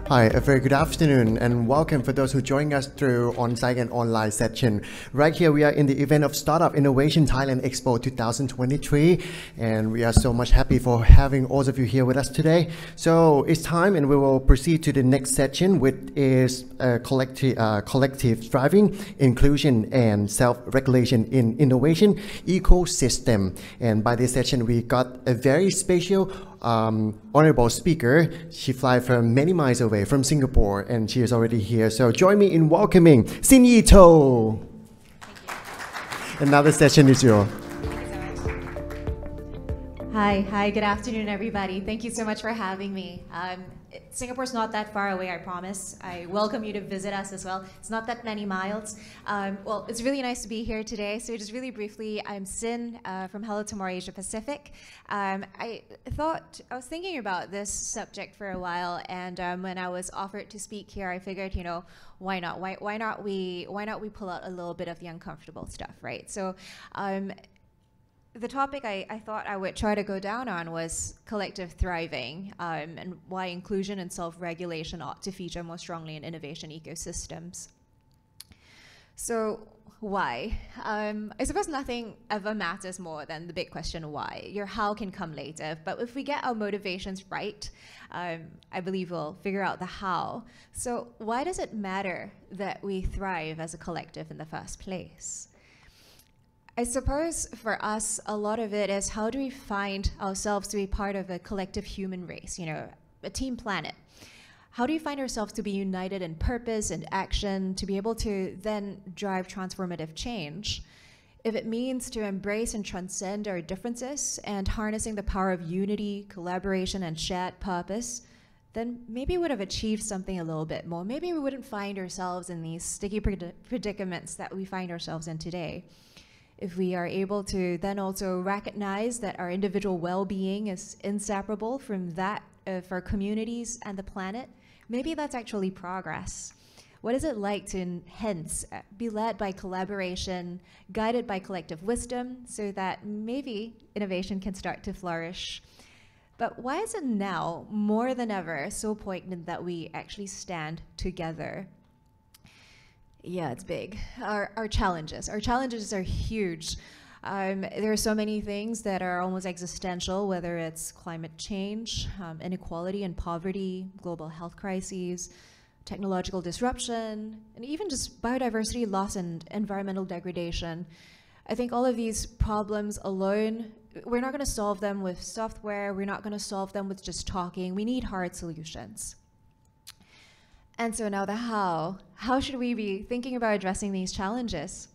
Hi, a very good afternoon and welcome for those who join us through on-site and online session. Right here we are in the event of Startup Innovation Thailand Expo 2023 and we are so much happy for having all of you here with us today. So it's time and we will proceed to the next section, which is collective driving, inclusion and self-regulation in innovation ecosystem. And by this session we got a very special honorable speaker. She flies from many miles away from Singapore and she is already here. So join me in welcoming Sin Yi To. Another session is yours. Hi, good afternoon, everybody. Thank you so much for having me. Singapore's not that far away, I promise. I welcome you to visit us as well. It's not that many miles. Well, it's really nice to be here today. So just really briefly, I'm Sin from Hello Tomorrow Asia Pacific. I was thinking about this subject for a while, and when I was offered to speak here, I figured, you know, why not? Why not we pull out a little bit of the uncomfortable stuff, right? So. The topic I thought I would try to go down on was collective thriving and why inclusion and self-regulation ought to feature more strongly in innovation ecosystems. So why? I suppose nothing ever matters more than the big question why. Your how can come later, but if we get our motivations right, I believe we'll figure out the how. So why does it matter that we thrive as a collective in the first place? I suppose for us, a lot of it is how do we find ourselves to be part of a collective human race, you know, a team planet? How do we find ourselves to be united in purpose and action, to be able to then drive transformative change? If it means to embrace and transcend our differences and harnessing the power of unity, collaboration, and shared purpose, then maybe we would have achieved something a little bit more. Maybe we wouldn't find ourselves in these sticky predicaments that we find ourselves in today. If we are able to then also recognize that our individual well-being is inseparable from that of our communities and the planet, maybe that's actually progress. What is it like to hence be led by collaboration, guided by collective wisdom, so that maybe innovation can start to flourish? But why is it now, more than ever, so poignant that we actually stand together? Yeah, it's big. Our challenges are huge. There are so many things that are almost existential, whether it's climate change, inequality and poverty, global health crises, technological disruption, and even just biodiversity loss and environmental degradation. I think all of these problems alone, we're not going to solve them with software. We're not going to solve them with just talking. We need hard solutions. And so now the how. How should we be thinking about addressing these challenges?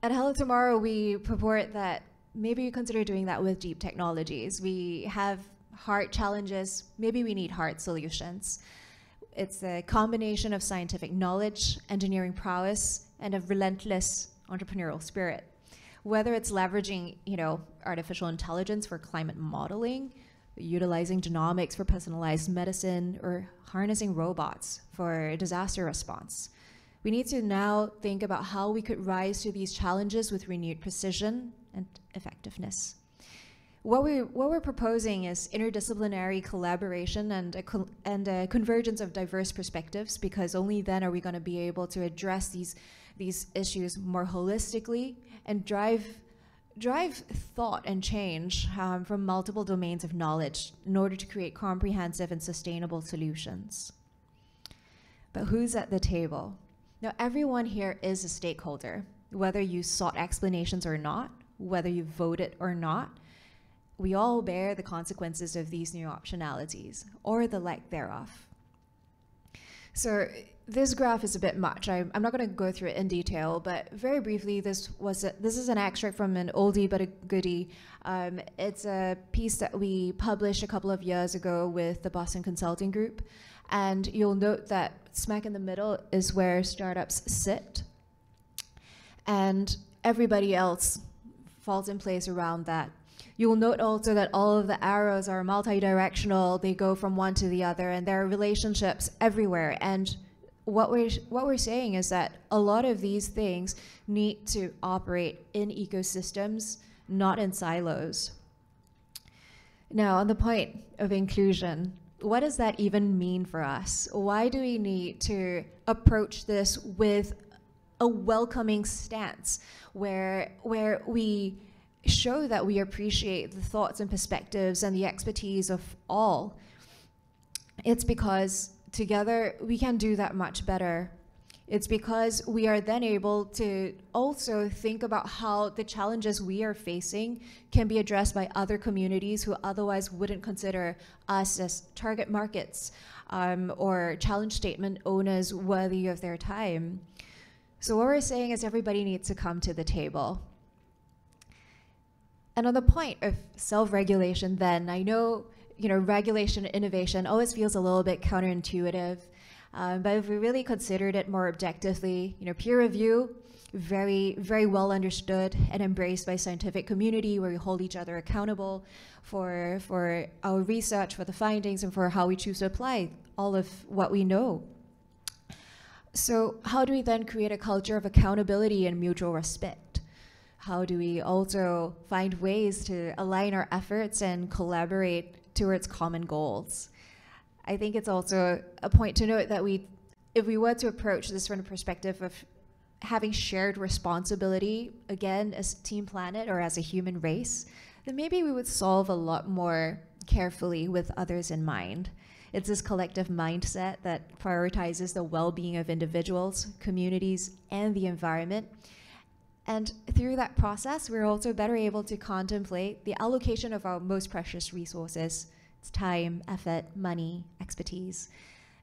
At Hello Tomorrow, we purport that maybe we consider doing that with deep technologies. We have hard challenges, maybe we need hard solutions. It's a combination of scientific knowledge, engineering prowess, and a relentless entrepreneurial spirit. Whether it's leveraging, you know, artificial intelligence for climate modeling, utilizing genomics for personalized medicine, or harnessing robots for disaster response. We need to now think about how we could rise to these challenges with renewed precision and effectiveness. What we're proposing is interdisciplinary collaboration and a convergence of diverse perspectives, because only then are we going to be able to address these issues more holistically and drive thought and change from multiple domains of knowledge in order to create comprehensive and sustainable solutions. But who's at the table? Now, everyone here is a stakeholder, whether you sought explanations or not, whether you voted or not. We all bear the consequences of these new optionalities, or the lack thereof. So this graph is a bit much. I'm not going to go through it in detail, but very briefly, this is an extract from an oldie but a goodie. It's a piece that we published a couple of years ago with the Boston Consulting Group, and you'll note that smack in the middle is where startups sit, and everybody else falls in place around that. You will note also that all of the arrows are multi-directional. They go from one to the other, and there are relationships everywhere. And what we're saying is that a lot of these things need to operate in ecosystems, not in silos. Now, on the point of inclusion, what does that even mean for us? Why do we need to approach this with a welcoming stance where we show that we appreciate the thoughts and perspectives and the expertise of all? It's because together we can do that much better. It's because we are then able to also think about how the challenges we are facing can be addressed by other communities who otherwise wouldn't consider us as target markets or challenge statement owners worthy of their time. So what we're saying is everybody needs to come to the table. And on the point of self-regulation then, I know, regulation and innovation always feels a little bit counterintuitive. But if we really considered it more objectively, peer review, very, very well understood and embraced by scientific community, where we hold each other accountable for our research, for the findings, and for how we choose to apply all of what we know. So how do we then create a culture of accountability and mutual respect? How do we also find ways to align our efforts and collaborate towards common goals? I think it's also a point to note that if we were to approach this from the perspective of having shared responsibility, again, as Team Planet or as a human race, then maybe we would solve a lot more carefully with others in mind. It's this collective mindset that prioritizes the well-being of individuals, communities, and the environment. And through that process, we're also better able to contemplate the allocation of our most precious resources. It's time, effort, money, expertise,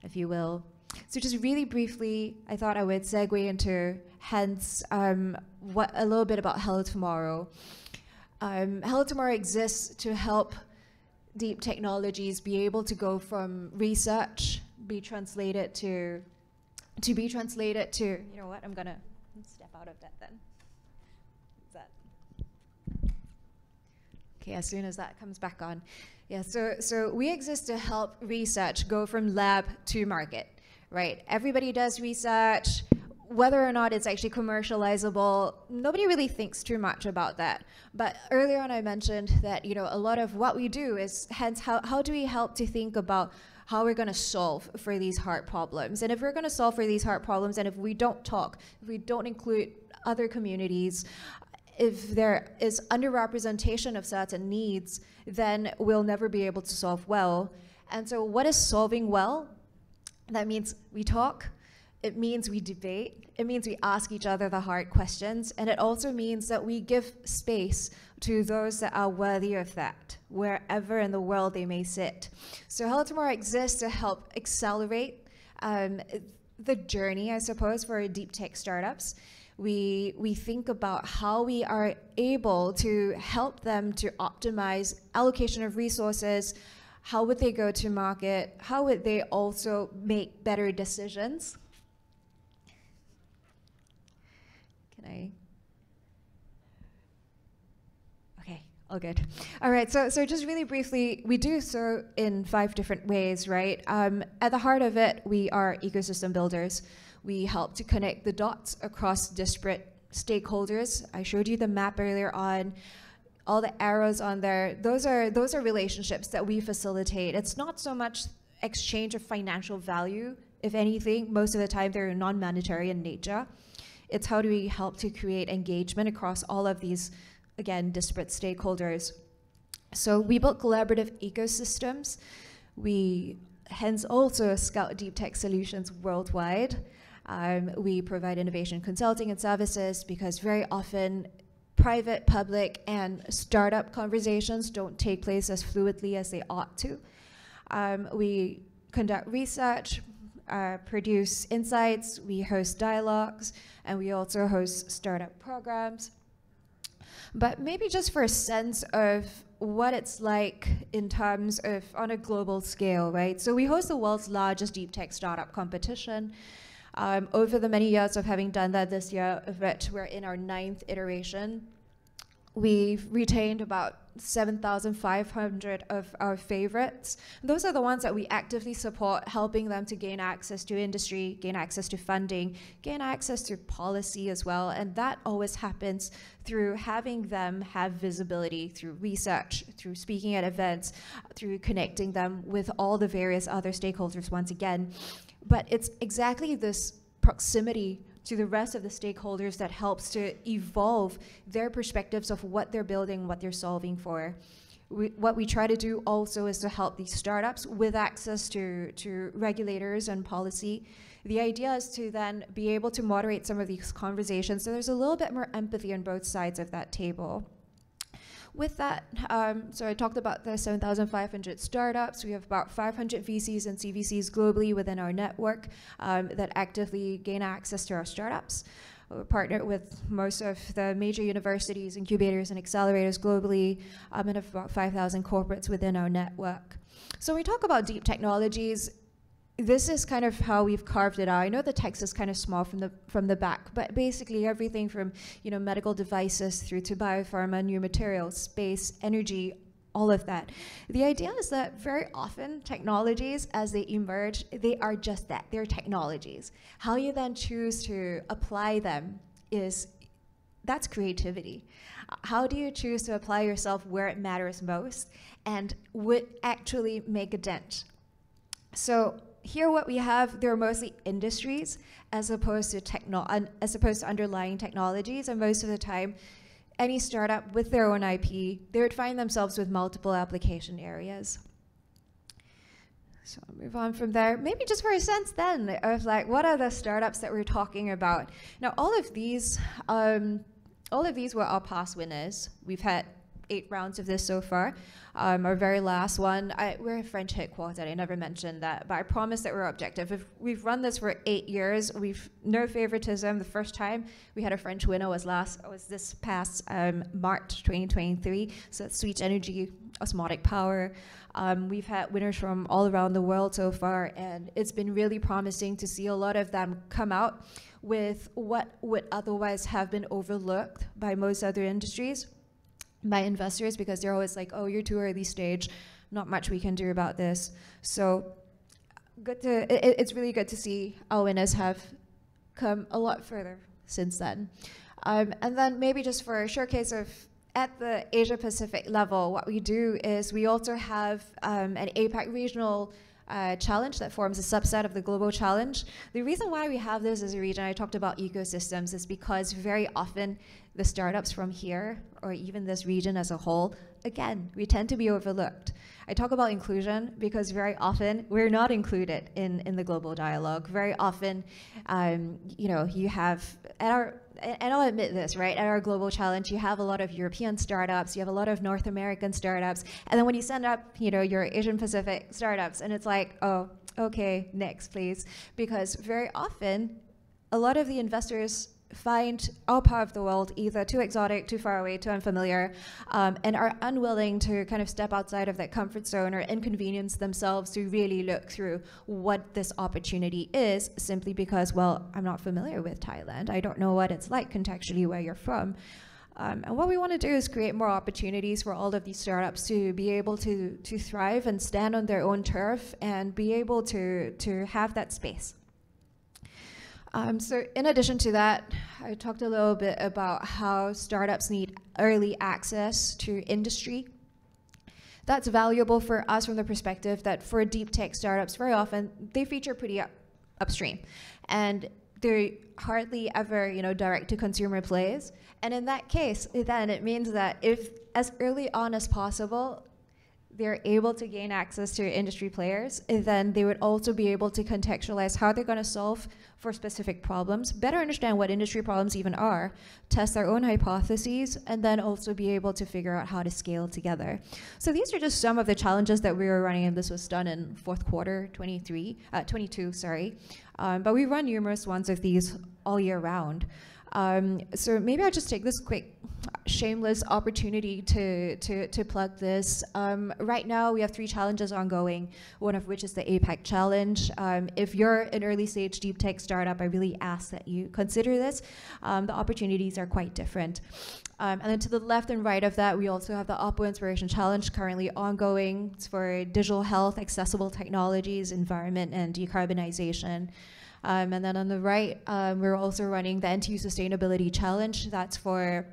if you will. So just really briefly, I thought I would segue into a little bit about Hello Tomorrow. Hello Tomorrow exists to help deep technologies be able to go from research, be translated to, you know what, I'm gonna step out of that then. Is that? Okay, as soon as that comes back on. Yeah, so we exist to help research go from lab to market, right? Everybody does research. Whether or not it's actually commercializable, nobody really thinks too much about that. But earlier on I mentioned that, a lot of what we do is, hence, how do we help to think about how we're gonna solve for these hard problems? And if we're gonna solve for these hard problems, and if we don't talk, if we don't include other communities, if there is underrepresentation of certain needs, then we'll never be able to solve well. And so what is solving well? That means we talk. It means we debate. It means we ask each other the hard questions. And it also means that we give space to those that are worthy of that, wherever in the world they may sit. So Hello Tomorrow exists to help accelerate the journey, I suppose, for deep tech startups. We think about how we are able to help them to optimize allocation of resources. How would they go to market? How would they also make better decisions? Okay, all good. All right, so just really briefly, we do so in 5 different ways, right? At the heart of it, we are ecosystem builders. We help to connect the dots across disparate stakeholders. I showed you the map earlier on. All the arrows on there, those are relationships that we facilitate. It's not so much exchange of financial value. If anything, most of the time they're non-monetary in nature. It's how do we help to create engagement across all of these, again, disparate stakeholders. So we build collaborative ecosystems. We hence also scout deep tech solutions worldwide. We provide innovation consulting and services because very often private, public, and startup conversations don't take place as fluidly as they ought to. We conduct research, produce insights, we host dialogues, and we also host startup programs. But maybe just for a sense of what it's like in terms of on a global scale, right? So we host the world's largest deep tech startup competition. Over the many years of having done that this year, of which we're in our 9th iteration, We've retained about 7,500 of our favorites. Those are the ones that we actively support, helping them to gain access to industry, gain access to funding, gain access to policy as well. And that always happens through having them have visibility through research, through speaking at events, through connecting them with all the various other stakeholders once again. But it's exactly this proximity to the rest of the stakeholders that helps to evolve their perspectives of what they're building, what they're solving for. What we try to do also is to help these startups with access to regulators and policy. The idea is to then be able to moderate some of these conversations so there's a little bit more empathy on both sides of that table. With that, so I talked about the 7,500 startups. We have about 500 VCs and CVCs globally within our network that actively gain access to our startups. We're partnered with most of the major universities, incubators, and accelerators globally, and have about 5,000 corporates within our network. So when we talk about deep technologies, this is kind of how we've carved it out. I know the text is kind of small from the back, but basically everything from medical devices through to biopharma, new materials, space, energy, all of that. The idea is that very often technologies, as they emerge, they are just that. They're technologies. How you then choose to apply them that's creativity. How do you choose to apply yourself where it matters most and would actually make a dent? So here what we have, they're mostly industries as opposed to underlying technologies, and most of the time, any startup with their own IP, they would find themselves with multiple application areas. So I'll move on from there. Maybe just for a sense then of like, what are the startups that we're talking about? Now, all of these were our past winners. We've had 8 rounds of this so far. Our very last one, we're a French headquartered, I never mentioned that, but I promise that we're objective. We've run this for 8 years. We've no favoritism. The first time we had a French winner was this past March 2023. So it's Sweet Energy, Osmotic Power. We've had winners from all around the world so far, and it's been really promising to see a lot of them come out with what would otherwise have been overlooked by most other industries, by investors, because they're always like, oh, you're too early stage, not much we can do about this. So it's really good to see our winners have come a lot further since then. And then maybe just for a showcase of at the Asia Pacific level, what we do is we also have an APAC regional challenge that forms a subset of the global challenge. The reason why we have this as a region, I talked about ecosystems, is because very often the startups from here, or even this region as a whole, again, we tend to be overlooked. I talk about inclusion because very often we're not included in the global dialogue. Very often, you have, and I'll admit this, right? At our global challenge, you have a lot of European startups, you have a lot of North American startups, and then when you send up, your Asian Pacific startups, and it's like, oh, okay, next, please. Because very often, a lot of the investors find our part of the world either too exotic, too far away, too unfamiliar, and are unwilling to kind of step outside of that comfort zone or inconvenience themselves to really look through what this opportunity is, simply because, well, I'm not familiar with Thailand. I don't know what it's like contextually where you're from. And what we want to do is create more opportunities for all of these startups to be able to thrive and stand on their own turf and be able to have that space. So in addition to that, I talked a little bit about how startups need early access to industry. That's valuable for us from the perspective that for deep tech startups, very often they feature pretty upstream, and they're hardly ever, direct to consumer plays. And in that case, then it means that if as early on as possible, they're able to gain access to industry players, then they would also be able to contextualize how they're going to solve for specific problems, better understand what industry problems even are, test their own hypotheses, and then also be able to figure out how to scale together. So these are just some of the challenges that we were running, and this was done in fourth quarter 22, but we run numerous ones of these all year round. So maybe I'll just take this quick shameless opportunity to plug this. Right now, we have 3 challenges ongoing, one of which is the APAC Challenge. If you're an early stage deep tech startup, I really ask that you consider this. The opportunities are quite different. And then to the left and right of that, we also have the Oppo Inspiration Challenge currently ongoing. It's for digital health, accessible technologies, environment, and decarbonization. And then on the right, we're also running the NTU Sustainability Challenge. That's for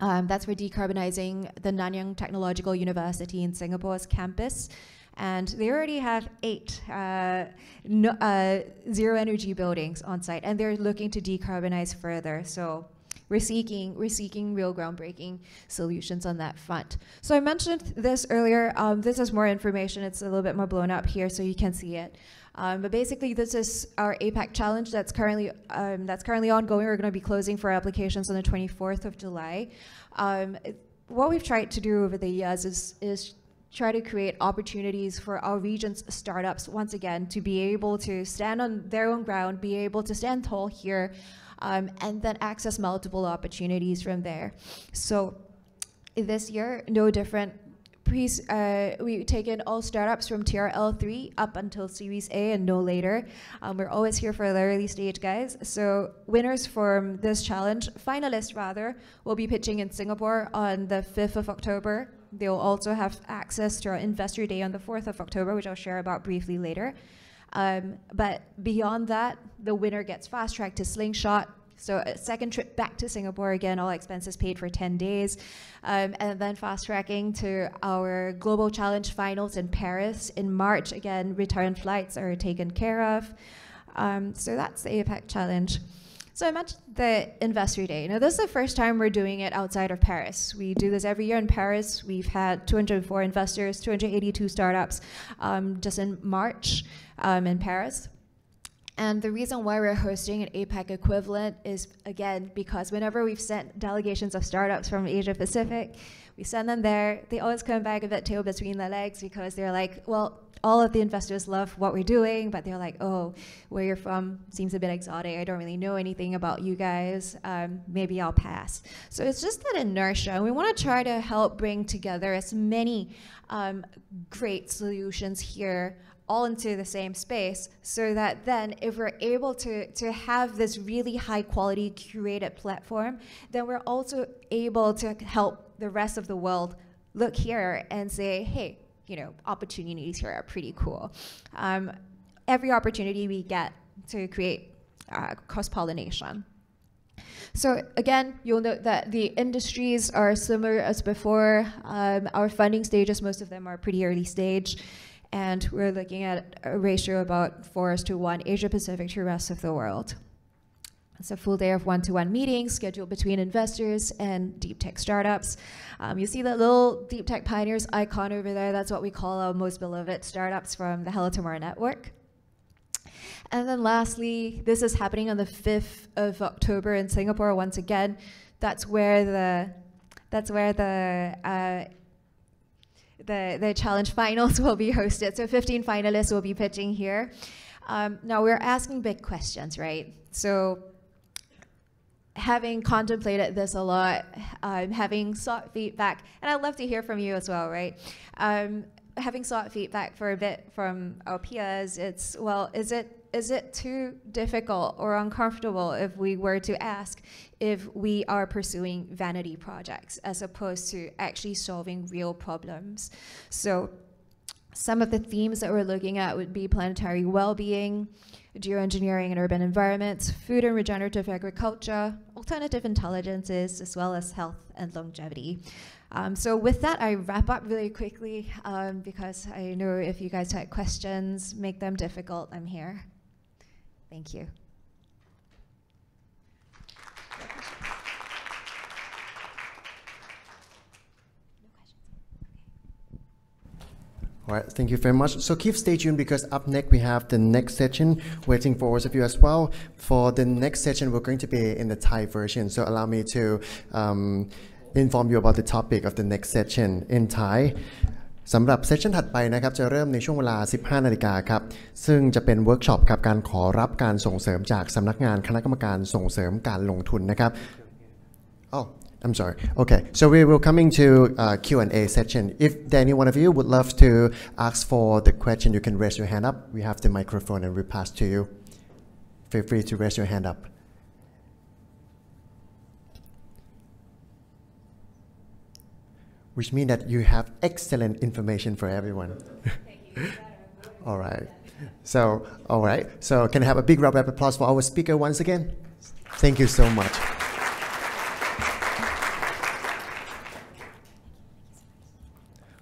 decarbonizing the Nanyang Technological University in Singapore's campus. And they already have 8 zero energy buildings on site, and they're looking to decarbonize further. So we're seeking real groundbreaking solutions on that front. So I mentioned this earlier. This is more information. It's a little bit more blown up here, so you can see it. But basically, this is our APAC challenge that's currently ongoing. We're going to be closing for applications on the 24th of July. What we've tried to do over the years is try to create opportunities for our region's startups, once again, to be able to stand on their own ground, be able to stand tall here, and then access multiple opportunities from there. So this year, no different. We've taken all startups from TRL3 up until Series A and no later. We're always here for the early stage guys. So winners from this challenge, finalists rather, will be pitching in Singapore on the 5th of October. They'll also have access to our Investor Day on the 4th of October, which I'll share about briefly later. But beyond that, the winner gets fast-tracked to Slingshot. So a second trip back to Singapore, again, all expenses paid for 10 days. And then fast-tracking to our Global Challenge Finals in Paris in March. Again, return flights are taken care of. So that's the APAC Challenge. So I mentioned the Investor Day. Now, this is the first time we're doing it outside of Paris. We do this every year in Paris. We've had 204 investors, 282 startups just in March in Paris. And the reason why we're hosting an APAC equivalent is, again, because whenever we've sent delegations of startups from Asia Pacific, we send them there. They always come back a bit tail between the legs because they're like, well, all of the investors love what we're doing, but they're like, oh, where you're from seems a bit exotic. I don't really know anything about you guys. Maybe I'll pass. So it's just that inertia. And we want to try to help bring together as many great solutions here all into the same space, so that then if we're able to have this really high quality curated platform, then we're also able to help the rest of the world look here and say, hey, you know, opportunities here are pretty cool. Every opportunity we get to create cross-pollination. So again, you'll note that the industries are similar as before. Our funding stages, most of them are pretty early stage. And we're looking at a ratio about 4:1 Asia Pacific to the rest of the world. It's a full day of one-to-one meetings scheduled between investors and deep tech startups. You see that little deep tech pioneers icon over there. That's what we call our most beloved startups from the Hello Tomorrow network. And then lastly, this is happening on the 5th of October in Singapore. Once again, that's where the challenge finals will be hosted. So 15 finalists will be pitching here. Now we're asking big questions, right? So having contemplated this a lot, having sought feedback, and I'd love to hear from you as well, right? Having sought feedback for a bit from our peers, it's, well, is it too difficult or uncomfortable if we were to ask if we are pursuing vanity projects as opposed to actually solving real problems? So some of the themes that we're looking at would be planetary well-being, geoengineering and urban environments, food and regenerative agriculture, alternative intelligences, as well as health and longevity. So with that, I wrap up really quickly because I know if you guys had questions, make them difficult, I'm here. Thank you. All right, thank you very much. So keep stay tuned because up next we have the next session waiting for all of you as well. For the next session, we're going to be in the Thai version. So allow me to inform you about the topic of the next session in Thai. สำหรับเซสชั่นถัดไปนะครับจะเริ่มในช่วงเวลา 15 นาฬิกาครับซึ่งจะเป็นเวิร์กช็อปครับการขอรับการส่งเสริมจากสำนักงานคณะกรรมการส่งเสริมการลงทุนนะครับ I'm sorry. Okay, so we will coming to Q&A section. If any one of you would love to ask for the question, you can raise your hand up. We have the microphone and we pass to you. Feel free to raise your hand up. Which means that you have excellent information for everyone. All right. So, can I have a big round of applause for our speaker once again? Thank you so much.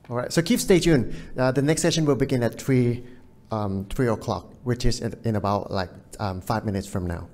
All right, so stay tuned. The next session will begin at 3 o'clock, which is in about like 5 minutes from now.